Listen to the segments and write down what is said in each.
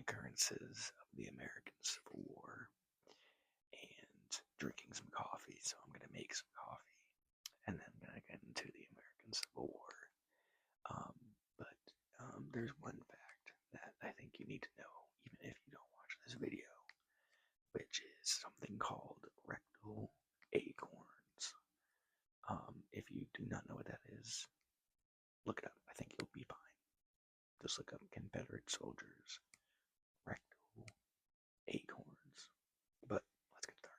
occurrences of the American Civil War and drinking some coffee. So I'm going to make some coffee and then I'm going to get into the American Civil War. But there's one fact that I think you need to know, even if you don't watch this video, which is something called rectal acorns. If you do not know what that is, look it up. I think you'll be fine. Just look up Confederate soldiers, rectal acorns. But let's get started.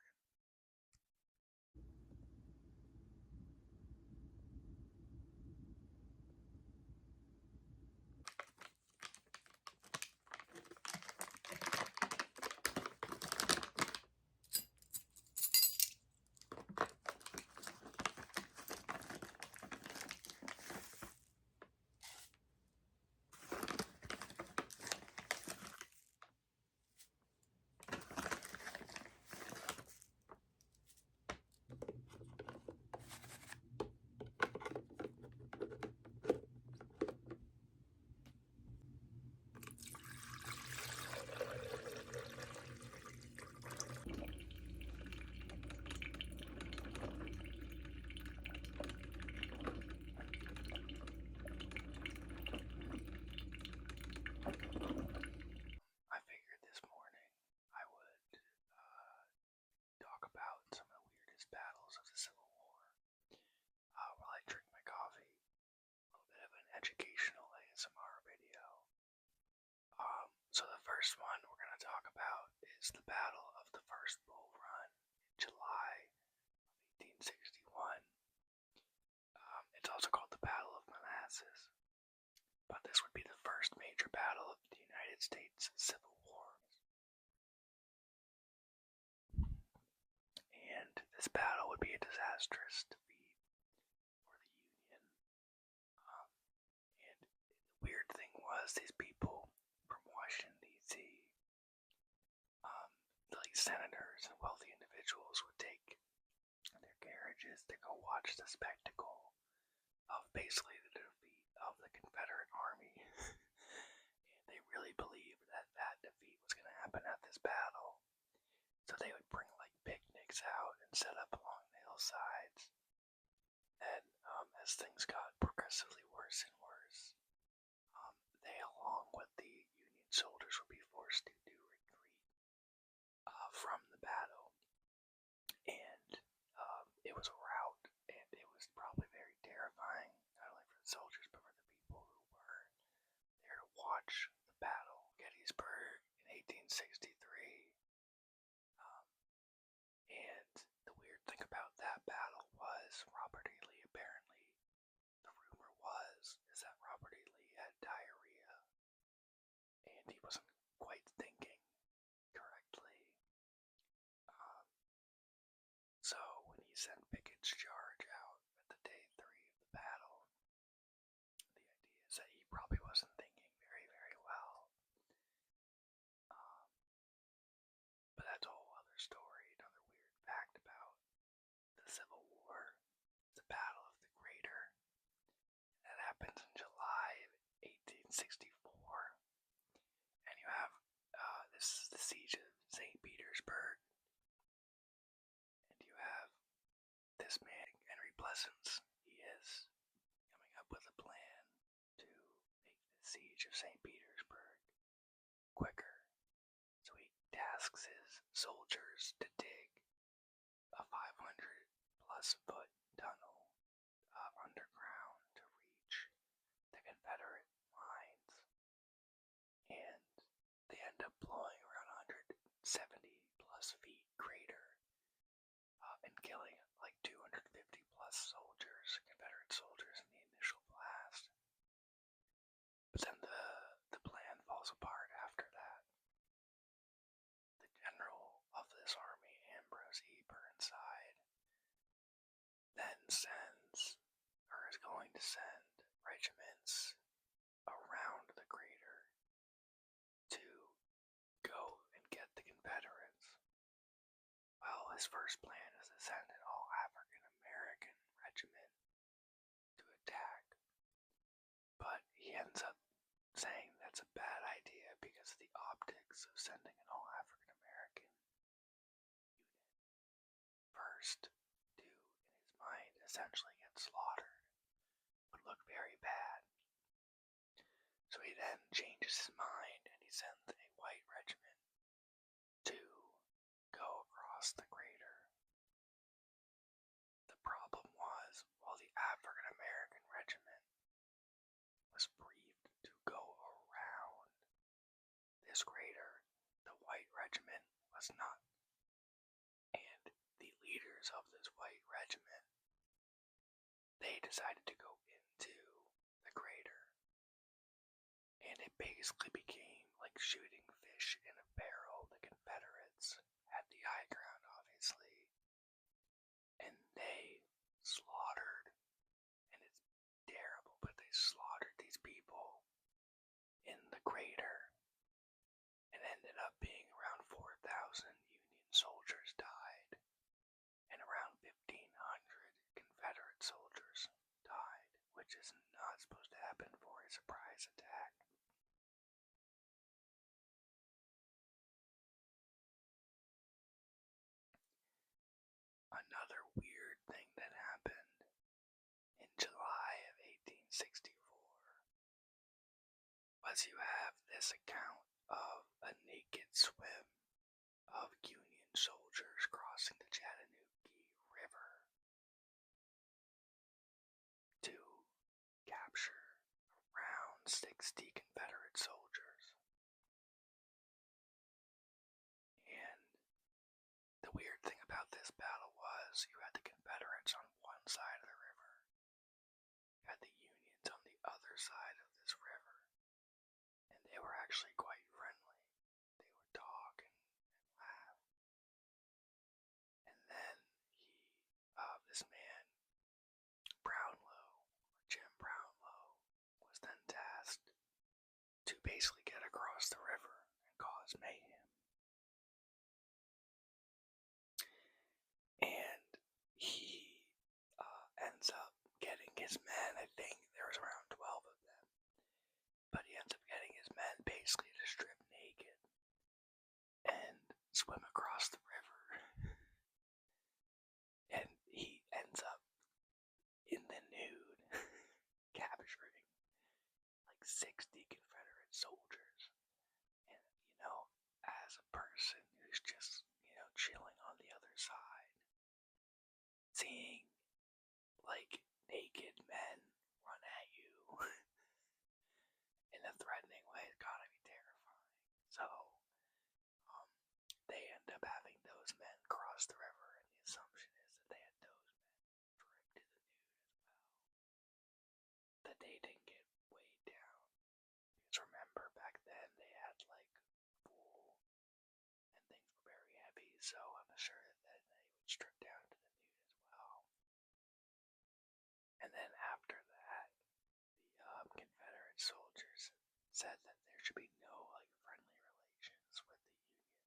I figured this morning I would talk about some of the weirdest battles of the Civil War while I drink my coffee. A little bit of an educational ASMR video. So the first one we're going to talk about is the Battle of the First Bull Run in July of 1861. It's also called the Battle of Manassas, but this would be the first major battle of the United States Civil War. And this battle would be a disastrous defeat for the Union. And the weird thing was, these people from Washington, D.C., like senators and wealthy individuals, would take their carriages to go watch the spectacle of basically the defeat of the Confederate Army. And they really believed that that defeat was going to happen at this battle. So they would bring like picnics out and set up along the hillsides. And as things got progressively worse and worse, they, along with the Union soldiers, would be forced to retreat from the battle. And it was a rout, and it was probably very terrifying, not only for the soldiers, but for the people who were there to watch the battle. Gettysburg in 1863. And the weird thing about that battle was Robert E. Lee, apparently, the rumor is that Robert E. Lee had diarrhea and he wasn't quite thinking correctly. So when he sent Pickett's charge out at the day 3 of the battle, the idea is that he probably wasn't thinking very, very well. But that's a whole other story. Another weird fact about the Civil War, the Battle of the Crater. That happens in July of 1864. And you have, this is the siege of St. Petersburg. And you have this man, Henry Pleasants. He is coming up with a plan to make the siege of St. Petersburg quicker. So he tasks his soldiers to dig a 500+ foot tunnel underground to reach the Confederate lines. And they end up blowing around 170+ feet crater and killing like 250+ soldiers, Confederate soldiers, in the initial blast. But then the plan falls apart after that. The general of this army, Ambrose E. Burnside, then is going to send regiments around the crater to go and get the Confederates. Well, his first plan is to send an all-African-American regiment to attack, but he ends up saying that's a bad idea because because of the optics of sending an all African American unit first to, in his mind, essentially get slaughtered would look very bad. So he then changes his mind and he sends a white regiment to go across the crater. The problem was, while the African American regiment was briefed to go around this crater, the white regiment was not. And the leaders of this white regiment, they decided to go into the crater. And it basically became like shooting fish in a barrel. The Confederates had the high ground, obviously, and they slaughtered, and it's terrible, but they slaughtered these people in the crater, and ended up being around 4,000 Union soldiers died, and around 1,500 Confederate soldiers died, which is not supposed to happen for a surprise attack. Another weird thing that happened in July of 1864 was you have this account of a naked swim of Union soldiers crossing the Chattanooga River to capture around 60 Confederate soldiers. And the weird thing about this battle was you had the Confederates on one side of the river, you had the Unions on the other side of this river, and they were actually quite friendly. They would talk and laugh. And then this man, Jim Brownlow, was then tasked to basically get across the river and cause mayhem. And he ends up getting his men. I think there was around 12 of them, but he ends up getting his men basically to strip naked and swim across the river. And he ends up in the nude capturing like 60 Confederate soldiers. And as a person who's just chilling on the other side, seeing like naked men run at you in a threatening way has gotta be terrifying. So they end up having those men cross the river, and the assumption is that they had those men stripped to the nude as well. That they didn't get weighed down. Because remember, back then they had like wool and things were very heavy, so I'm sure that they would strip down to the nude as well. And then after that, the Confederate soldiers said that there should be no friendly relations with the Union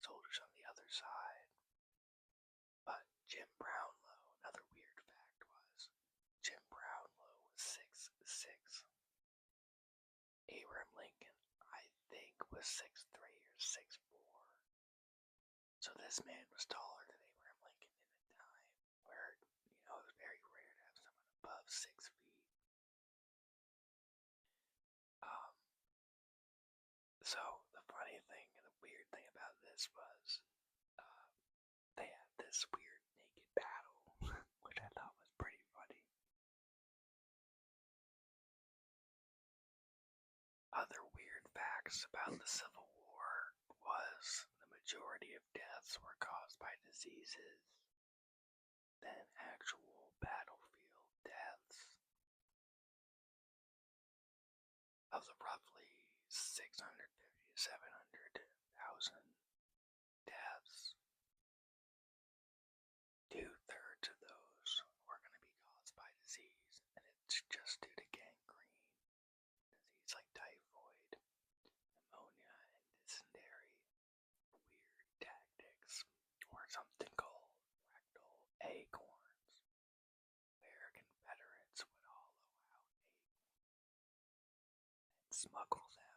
soldiers on the other side. But Jim Brownlow, another weird fact was, Jim Brownlow was 6'6". Abraham Lincoln, I think, was 6'3" or 6'4". So this man was taller than Abraham Lincoln in a time where, it was very rare to have someone above 6 feet. So the funny thing and the weird thing about this was they had this weird naked battle, which I thought was pretty funny. Other weird facts about the Civil War was the majority of deaths were caused by diseases than actual battlefield deaths. Of the roughly 650 to 700,000 deaths, 2/3 of those were going to be caused by disease, and it's just due to gangrene, disease like typhoid, pneumonia, and dysentery. Weird tactics, or something called rectal acorns, where Confederates would hollow out acorns and smuggle them